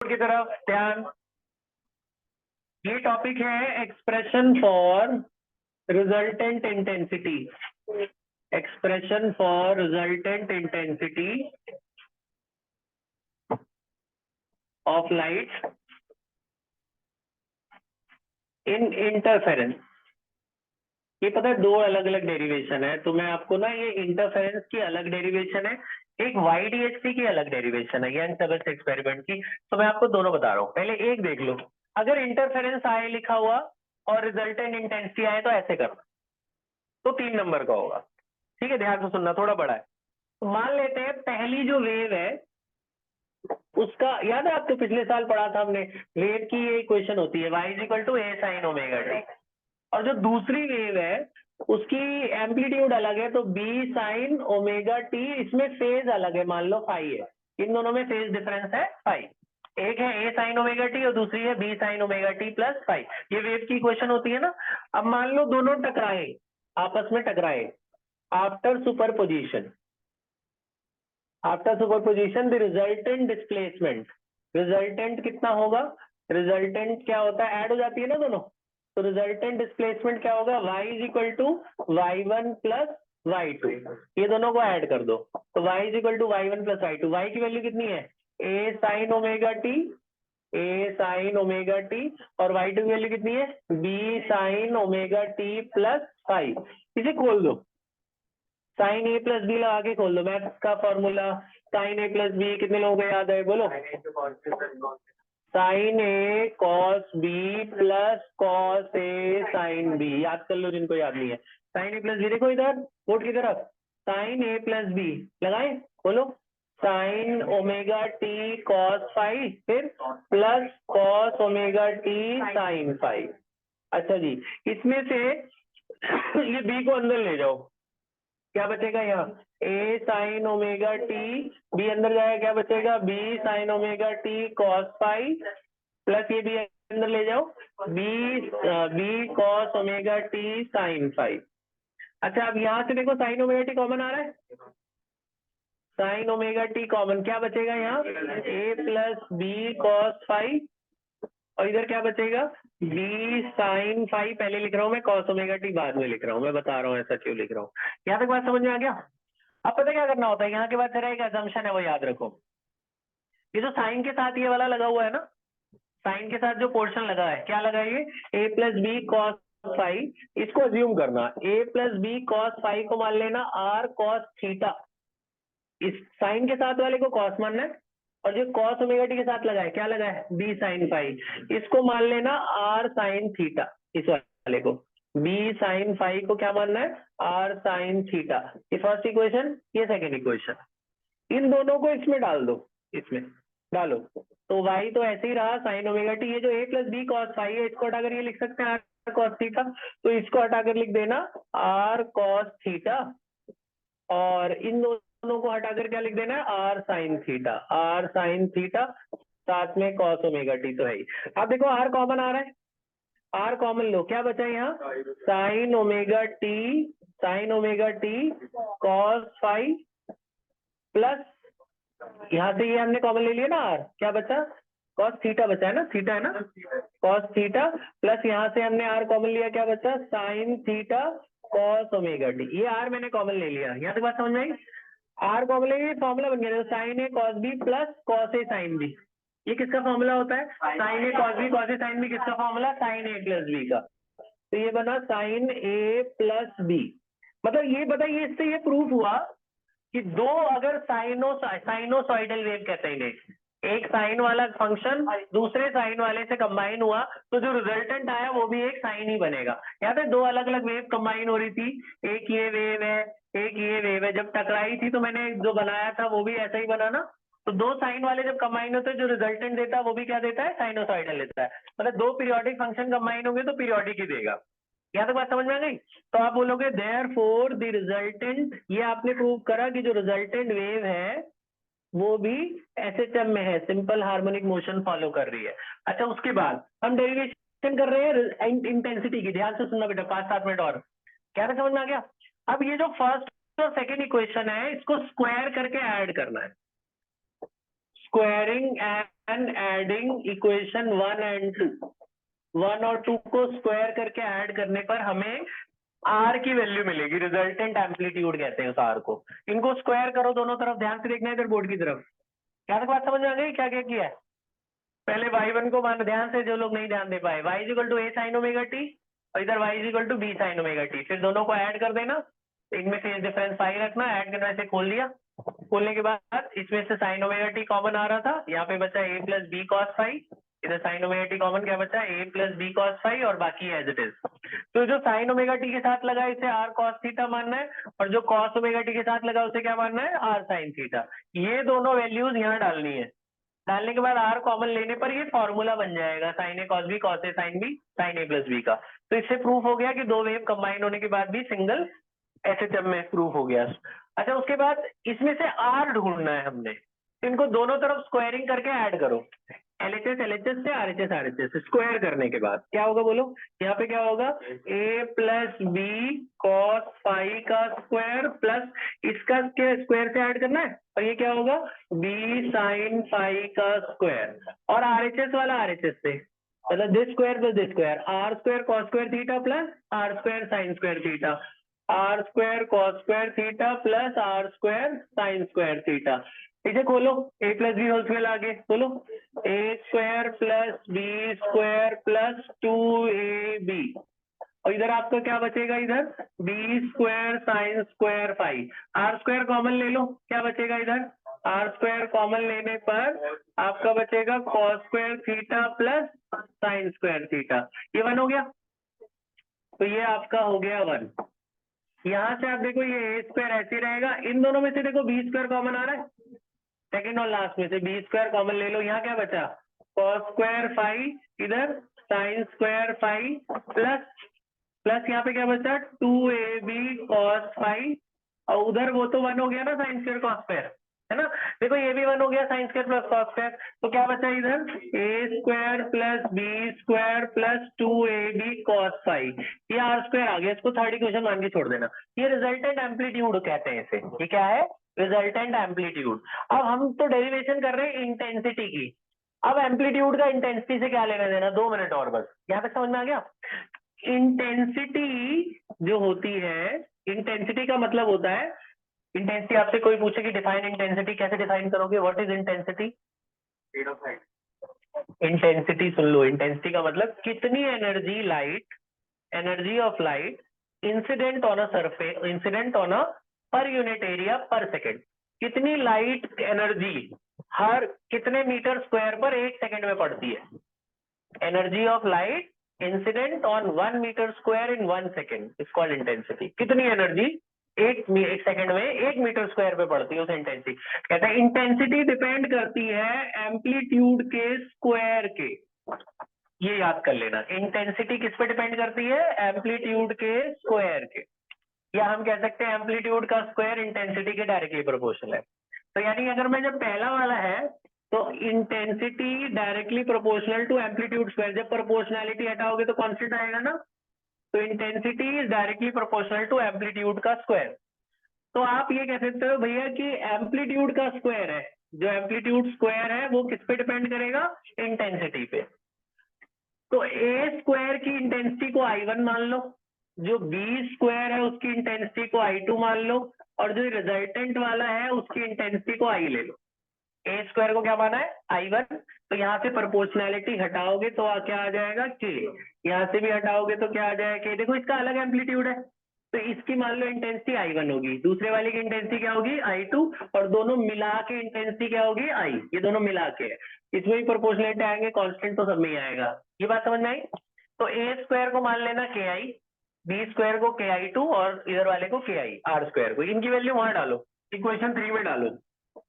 की तरफ ध्यान। ये टॉपिक है expression for resultant intensity. Expression for resultant intensity of light in interference. ये पता है दो अलग अलग डेरिवेशन है, तो मैं आपको ना ये इंटरफेरेंस की अलग डेरिवेशन है, एक YDHT की अलग डेरिवेशन है यंग डबल्स एक्सपेरिमेंट की। तो मैं आपको दोनों बता रहा हूँ। पहले एक देख लो, अगर इंटरफेरेंस आए लिखा हुआ और रिजल्टेंट इंटेंसिटी आए तो ऐसे करना, तो 3 नंबर का होगा। ठीक है, ध्यान से सुनना, थोड़ा बड़ा है। तो मान लेते हैं पहली जो वेव है उसका, याद है आपको पिछले साल पढ़ा था हमने, वेव की ये इक्वेशन होती है y = a sin omega t, और जो दूसरी वेव है उसकी एम्पलीट्यूड अलग है, तो b sin ओमेगा t, इसमें फेज अलग है, मान लो फाई है, इन दोनों में फेज डिफरेंस है फाई। एक है a sin ओमेगा t और दूसरी है b sin omega t plus phi. ये वेव की इक्वेशन होती है ना। अब मान लो दोनों टकराए, आपस में टकराए, after superposition, after superposition the resultant displacement, resultant कितना होगा, रिजल्टेंट क्या होता है, ऐड हो जाती है ना दोनों, तो रिजल्टेंट डिस्प्लेसमेंट क्या होगा, y = y1 प्लस y2, ये दोनों को ऐड कर दो, तो y = y1 plus y2, y की वैल्यू कितनी है a sin omega t, a sin omega t, और y2 की वैल्यू कितनी है b sin omega t plus five. इसे खोल दो, साइन ए प्लस बी लगा के खोल दो, मैथ्स का फॉर्मूला, साइन ए प्लस बी कितने लोगों को याद है, बोलो। Sign A cos B plus cos A sine B, याद कर लो जिनको याद नहीं है। साइन ए प्लस बी, देखो इधर बोर्ड की तरफ, साइन ए प्लस बी लगाए, बोलो sine omega T cos five, फिर plus cos omega T sine five. अच्छा जी, इसमें से ये बी को अंदर ले जाओ, क्या बचेगा यहाँ a sin omega t, b अंदर जाएगा, क्या बचेगा b sin omega T cos phi, plus ये भी अंदर ले जाओ b cos omega T sine five. अच्छा, अब यहाँ से देखो साइन ओमेगा टी कॉमन आ रहा है, साइन ओमेगा टी कॉमन, क्या बचेगा यहाँ a plus b cos phi, और इधर क्या बचेगा b साइन फाइव, पहले लिख रहा हूँ मैं, कॉस ओमेगा टी बाद में लिख रहा हूँ, मैं बता रहा हूँ ऐसा क्यों लिख रहा हूँ। यहाँ तक बात समझ में आ गया। अब पता क्या करना होता है, यहाँ के बाद तेरा एक असम्पशन है वो याद रखो, ये जो साइन के साथ ये वाला लगा हुआ है ना, साइन के साथ जो पोर्शन लगा है, क्या लगा है ये a plus b cos phi, इसको अज्यूम करना a plus b cos phi को मान लेना r कॉस थीटा, इस साइन के साथ वाले को कॉस मानना है, और जो कॉस ओमेगा टी के साथ लगा है क्या लगा है b साइन फाइव, इसको मान लेना r साइन थीटा, इस वाले को b साइन फाइव को क्या मानना है r साइन थीटा। ये फर्स्ट इक्वेशन, ये सेकेंड इक्वेशन, इन दोनों को इसमें डाल दो, इसमें डालो, तो y तो ऐसे ही रहा साइन ओमेगा टी, ये जो a plus b cos phi है इसको हटाकर ये लिख सकते हैं r कॉस थीटा, तो इसको हटाकर लिख देना r कॉस थीटा, और इन दोनों को हटाकर क्या लिख देना है r sine theta, r sine theta, साथ में कॉस ओमेगा टी तो है ही। अब देखो r कॉमन आ रहा है, r कॉमन लो, क्या बचा यहाँ sign omega T cos phi, plus यहाँ से ये हमने कॉमन ले लिया ना r, क्या बचा कॉस थीटा बचा है ना, थीटा है ना, कॉस थीटा, प्लस यहाँ से हमने r कॉमन लिया, क्या बचा sine theta cos omega T, ये r मैंने कॉमन ले लिया, यहाँ तक बात समझ में आई। r कॉमन ले, फॉर्मूला बन गया sign A cos B plus cos A sine B, ये किसका फॉर्मूला होता है sign A cos A sine B, किसका फॉर्मूला साइन ए प्लस बी का, तो ये बना साइन ए प्लस बी। मतलब ये बताइए, इससे ये प्रूफ हुआ कि दो अगर साइनोसॉइडल वेव कहते हैं इन्हें, एक साइन वाला फंक्शन दूसरे साइन वाले से कंबाइन हुआ तो जो रिजल्टेंट आया वो भी एक साइन ही बनेगा। याद है दो अलग अलग वेव कंबाइन हो रही थी, एक ये वेव है एक ये वेव है, जब टकराई थी तो मैंने जो बनाया था वो भी ऐसा ही बना ना, तो दो साइन वाले जब कंबाइन होते हैं जो रिजल्टेंट देता है वो भी क्या देता है साइनोसॉइडल देता है, मतलब दो पीरियोडिक फंक्शन कंबाइन होंगे तो पीरियोडिक ही देगा। यहाँ तक बात समझ में आ गई। तो आप बोलोगे देयर फोर द रिजल्टेंट, ये आपने प्रूव करा कि जो रिजल्टेंट वेव है वो भी एसएचएम में है, सिंपल हार्मोनिक मोशन फॉलो कर रही है। अच्छा, उसके बाद हम डेरिवेशन कर रहे हैं इंटेंसिटी की, ध्यान से सुनना बेटा 5-7 मिनट और, क्या समझ में आ गया। अब ये जो फर्स्ट और सेकेंड इक्वेशन है इसको स्क्वायर करके ऐड करना है, squaring and adding equation 1 and 2, 1 और 2 को स्क्वायर करके ऐड करने पर हमें आर की वैल्यू मिलेगी, रिजल्टेंट एम्पलीट्यूड कहते हैं उस आर को। इनको स्क्वायर करो दोनों तरफ, ध्यान से देखना है इधर बोर्ड की तरफ। क्या तक बात समझ में आ गई? क्या क्या किया है? पहले y1 को मान, ध्यान से जो लोग नहीं ध्यान दे पाए, y equal to a sin omega t और इधर y equal to b sin omega t, फिर दोनों को ऐड कर देना, इनमें से डिफरेंस पाई रखना, ऐड करने से खोल दिया, खोलने के बाद इसमें से sin ओमेगा t कॉमन आ रहा था, यहाँ पे बचा a plus b cos phi, इधर sin ओमेगा t कॉमन क्या बचा? a plus b cos phi और बाकी एज इट इज। तो जो sin ओमेगा t के साथ लगा इसे r cos थीटा मानना है और जो cos ओमेगा t के साथ लगा उसे क्या मानना है? r sin theta. ये दोनों वैल्यूज यहाँ डालनी है, डालने के बाद r कॉमन लेने पर ये फॉर्मूला बन जाएगा sin a cos b cos a sin b sin a plus b का। तो इससे प्रूफ हो गया कि दो वेव कंबाइन होने के बाद भी सिंगल एसएचएम में प्रूफ हो गया। अच्छा, उसके बाद इसमें से r ढूंढना है हमने, इनको दोनों तरफ स्क्वायरिंग करके ऐड करो, एलएचएस एलएचएस से आरएचएस आरएचएस से स्क्वायर करने के बाद क्या होगा बोलो? यहाँ पे क्या होगा? a plus b cos phi का स्क्वायर प्लस इसका स्क्वायर से ऐड करना है और ये क्या होगा? b साइन फाई का स्क्वायर और आरएचएस वाला आरएचएस से, मतलब this square plus this square, r square cos square theta plus r square sine square theta, r square cos square theta plus r square sine square theta. इसे खोलो, a plus B whole square आगे बोलो, a square plus b square plus 2ab और इधर आपका क्या बचेगा? इधर b square sine square phi, r square common ले लो, क्या बचेगा इधर? आर स्क्वायर कॉमन लेने पर आपका बचेगा cos square theta plus sign square theta. ये 1 हो गया, तो ये आपका हो गया 1। यहाँ से आप देखो ये a स्क्वायर ऐसे रहेगा, इन दोनों में से देखो बी स्क्वायर कॉमन आ रहा है, सेकंड और लास्ट में से बी स्क्वायर कॉमन ले लो, यहाँ क्या बचा? कॉस स्क्वायर फाई, इधर साइन स्क्वायर फाई प्लस यहाँ पे क्या बचा? 2ab कॉस फाई और उधर वो तो 1 हो गया ना साइन स्क्वायर कॉस स्क्वायर, है ना? देखो ये भी 1 हो गया sine square plus cos square, तो क्या बचा इधर? a square plus b square plus 2ab cos phi, ये आर स्क्वायर आ गया, इसको थर्ड इक्वेशन मान के छोड़ देना। ये रिजल्टेंट एम्पलीट्यूड कहते हैं इसे, ये क्या है? Resultant amplitude. अब हम तो डेरिवेशन कर रहे हैं इंटेंसिटी की, अब एम्पलीट्यूड का इंटेंसिटी से क्या लेना देना? 2 मिनट और बस, यहाँ तक समझ में आ गया? इंटेंसिटी जो होती है, इंटेंसिटी का मतलब होता है, इंटेंसिटी आपसे कोई पूछे कि डिफाइन इंटेंसिटी, कैसे डिफाइन करोगे? What is intensity? इंटेंसिटी सुन लो, इंटेंसिटी का मतलब कितनी energy light, energy of light incident on a surface, incident on a per unit area per second, कितनी लाइट एनर्जी हर कितने मीटर स्क्वायर पर 1 सेकेंड में पड़ती है। Energy of light incident on 1 metre square in 1 second is called intensity. कितनी energy एक second में 1 मीटर स्क्वायर पे पड़ती है, उस इंटेंसिटी कहते हैं। इंटेंसिटी डिपेंड करती है एम्पलीट्यूड के स्क्वायर के, ये याद कर लेना। इंटेंसिटी किस पे डिपेंड करती है? एम्पलीट्यूड के स्क्वायर के, या हम कह सकते हैं एम्पलीट्यूड का स्क्वायर इंटेंसिटी के डायरेक्टली प्रोपोर्शनल है। तो यानी अगर मैं जब पहला वाला है तो intensity directly proportional to amplitude square, जब प्रोपोर्शनैलिटी हटाओगे तो कांस्टेंट आएगा ना, तो intensity is directly proportional to amplitude का स्क्वायर। तो आप ये कह सकते हो भैया कि एम्पलीट्यूड का स्क्वायर है, जो एम्पलीट्यूड स्क्वायर है वो किस पे डिपेंड करेगा? इंटेंसिटी पे। तो ए स्क्वायर की इंटेंसिटी को I1 मान लो, जो बी स्क्वायर है उसकी इंटेंसिटी को I2 मान लो और जो रिजल्टेंट वाला है उसकी इंटेंसिटी को I ले लो। ए स्क्वायर को क्या माना है? I1, तो यहाँ से प्रोपोर्शनैलिटी हटाओगे तो क्या आ जाएगा? K। यहाँ से भी हटाओगे तो क्या आ जाएगा? K। देखो इसका अलग एम्पलीट्यूड है, तो इसकी मान लो इंटेंसिटी I1 होगी, दूसरे वाले की इंटेंसिटी क्या होगी? I2, और दोनों मिला के इंटेंसिटी क्या होगी? I। ये दोनों मिला के, इसमें भी प्रोपोर्शनैलिटी आएंगे, कांस्टेंट तो सब में ही आएगा। ये बात समझ में आई? तो ए स्क्वायर को मान लेना KI, बी स्क्वायर को KI2 और इधर वाले को KI, आर स्क्वायर को, इनकी वैल्यू वहां डालो, इक्वेशन 3 में डालो,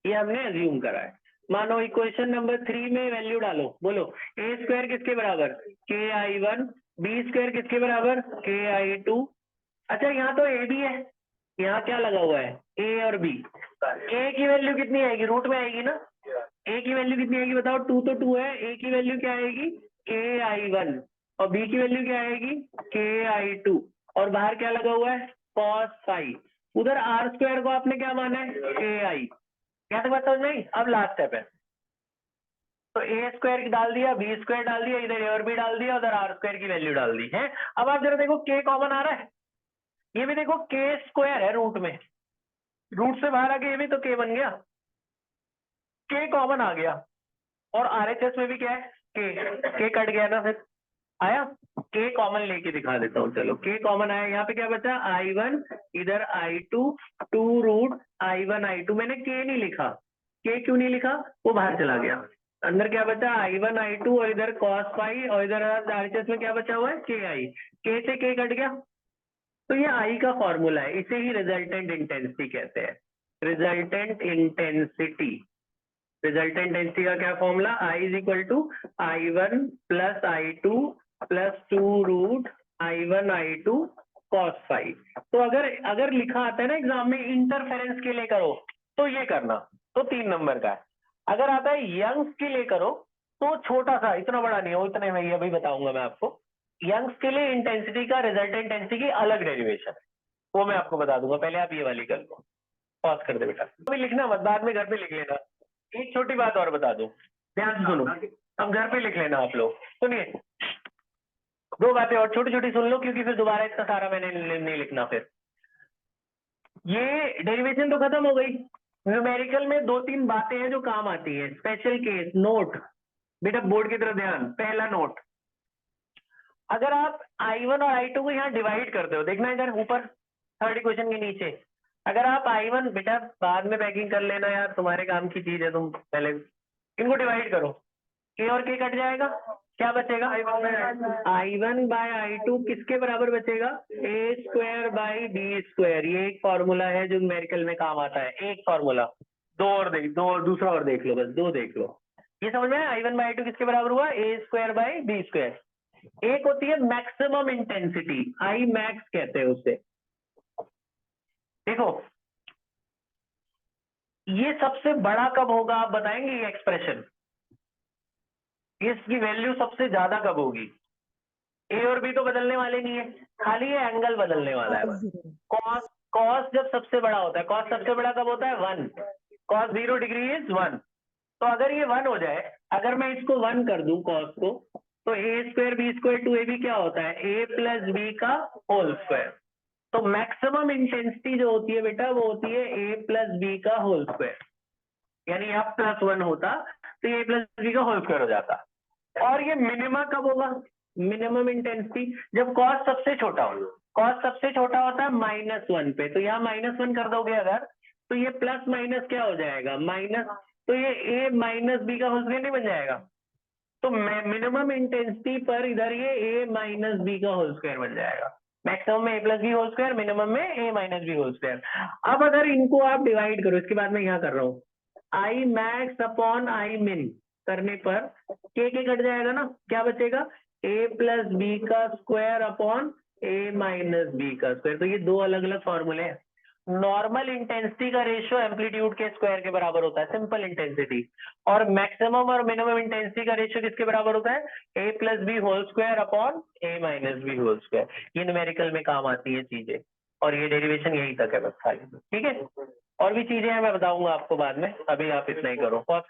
ये हमने अज्यूम करा है। मानो इक्वेशन नंबर 3 में वैल्यू डालो, बोलो ए स्क्वायर किसके बराबर? KI1, बी स्क्वायर किसके बराबर? KI2। अच्छा यहाँ तो ए भी है, यहाँ क्या लगा हुआ है? ए और बी। ए की वैल्यू कितनी आएगी? रूट में आएगी ना। ए की वैल्यू कितनी आएगी बताओ? 2 तो 2 है, ए की वैल्यू क्या आएगी? KI1 और बी की वैल्यू क्या आएगी? KI2 और बाहर क्या लगा हुआ है? cos phi. उधर आर स्क्वायर को आपने क्या माना है? KI। क्या तक बात समझ में आई? अब लास्ट स्टेप है, तो ए स्क्वायर डाल दिया, बी स्क्वायर डाल दिया, इधर ए और बी डाल दिया, उधर आर स्क्वायर की वैल्यू डाल दी है। अब आप जरा देखो के कॉमन आ रहा है, ये भी देखो के स्क्वायर है रूट में, रूट से बाहर आके ये भी तो के बन गया, के कॉमन आ गया। और आरएचएस में भी क्या है, के कट गया ना, फिर आया। के कॉमन लेके दिखा देता हूँ, चलो के कॉमन आया, यहाँ पे क्या बचा I1, इधर I2, 2 रूट I1 I2, मैंने के नहीं लिखा, के क्यों नहीं लिखा, वो बाहर चला गया। अंदर क्या बचा I1 I2 और इधर cos फाई, और इधर आरएचएस में क्या बचा हुआ है के आई, के से के कट गया। तो ये आई का फॉर्मूला है, इसे ही रिजल्टेंट इंटेंसिटी कहते हैं, रिजल्टेंट इंटेंसिटी। रिजल्टेंट इंटेंसिटी का क्या formula, I is equal to I1 plus I2 plus 2 root I1 I2 cos phi. तो अगर लिखा आता है ना एग्जाम में इंटरफेरेंस के लिए करो तो ये करना, तो 3 नंबर का है। अगर आता है यंग्स के लिए करो तो छोटा सा, इतना बड़ा नहीं हो, इतने में अभी बताऊंगा मैं आपको। यंग्स के लिए इंटेंसिटी का, रिजल्टेंट इंटेंसिटी की अलग डेरिवेशन है, वो मैं आपको बता दूंगा, पहले आप ये वाली कर लो। पॉज कर दे बेटा, अभी लिखना मत, बाद में घर पे लिख लेना। एक छोटी बात और बता दूं, ध्यान से सुनो, अब घर पे लिख लेना आप लोग, सुनिए 2 बातें और छोटी छोटी सुन लो, क्योंकि फिर दोबारा इतना सारा मैंने नहीं लिखना। फिर ये डेरिवेशन तो खत्म हो गई, न्यूमेरिकल में 2-3 बातें हैं जो काम आती हैं। स्पेशल केस नोट, बेटा बोर्ड की तरफ ध्यान, पहला नोट, अगर आप I1 और I2 को यहाँ डिवाइड करते हो, देखना इधर ऊपर थर्ड इक्वेशन के नीचे, अगर आप I1, बेटा बाद में पैकिंग कर लेना यार, तुम्हारे काम की चीज है, तुम पहले इनको डिवाइड करो, के और के कट जाएगा, क्या बचेगा I1 बाय I2 किसके बराबर बचेगा, ए स्क्वायर बाई बी स्क्वायर। ये एक फॉर्मूला है जो न्यूमेरिकल में काम आता है, एक फॉर्मूला। दूसरा और देख लो, बस 2 देख लो, ये समझ में आया। I1 बाय I2 किसके बराबर हुआ, ए स्क्वायर बाई बी स्क्वायर। एक होती है मैक्सिमम इंटेंसिटी, आई मैक्स कहते हैं उसे। देखो ये सबसे बड़ा कब होगा आप बताएंगे, ये एक्सप्रेशन, इसकी वैल्यू सबसे ज्यादा कब होगी। ए और बी तो बदलने वाले नहीं है, खाली ये एंगल बदलने वाला है बस। कॉस, कॉस जब सबसे बड़ा होता है, कॉस सबसे बड़ा कब होता है 1, कॉस 0 डिग्री इज 1। तो अगर ये 1 हो जाए, अगर मैं इसको 1 कर दूं कॉस को, तो A square B square two A B क्या होता है, ए प्लस बी का होल स्क्वायर। तो मैक्सिमम इंटेंसिटी जो होती है बेटा वो होती है ए प्लस बी का होल स्क्वायर, यानी आप +1 होता तो ए प्लस बी का होल स्क्वायर हो जाता। और ये मिनिमा कब होगा, मिनिमम इंटेंसिटी जब कॉस सबसे छोटा हो, कॉस सबसे छोटा होता है -1 पे, तो यहाँ -1 कर दोगे अगर, तो ये प्लस माइनस क्या हो जाएगा माइनस, तो ये ए माइनस बी का होल स्क्वायर नहीं बन जाएगा। तो मिनिमम इंटेंसिटी पर इधर ये ए माइनस बी का होल स्क्वायर बन जाएगा, मैक्सिमम में A plus B whole square, minimum में A minus B whole square. अब अगर इनको आप डिवाइड करो, इसके बाद मैं यहाँ कर रहा हूँ, आई मैक्स अपॉन आई मिन करने पर के कट जाएगा ना, क्या बचेगा, ए प्लस बी का square upon A minus B का स्क्वायर। तो ये 2 अलग अलग फॉर्मूले हैं। नॉर्मल इंटेंसिटी का रेशियो एम्पलीट्यूड के स्क्वायर के बराबर होता है, सिंपल इंटेंसिटी, और मैक्सिमम और मिनिमम इंटेंसिटी का रेशियो किसके बराबर होता है, A plus B whole square upon A minus B whole square. ये न्यूमेरिकल में काम आती है चीजें, और ये डेरिवेशन यहीं तक है बस खाली, ठीक है। और भी चीजें हैं मैं बताऊंगा आपको बाद में, अभी आप इतना ही करो, पॉज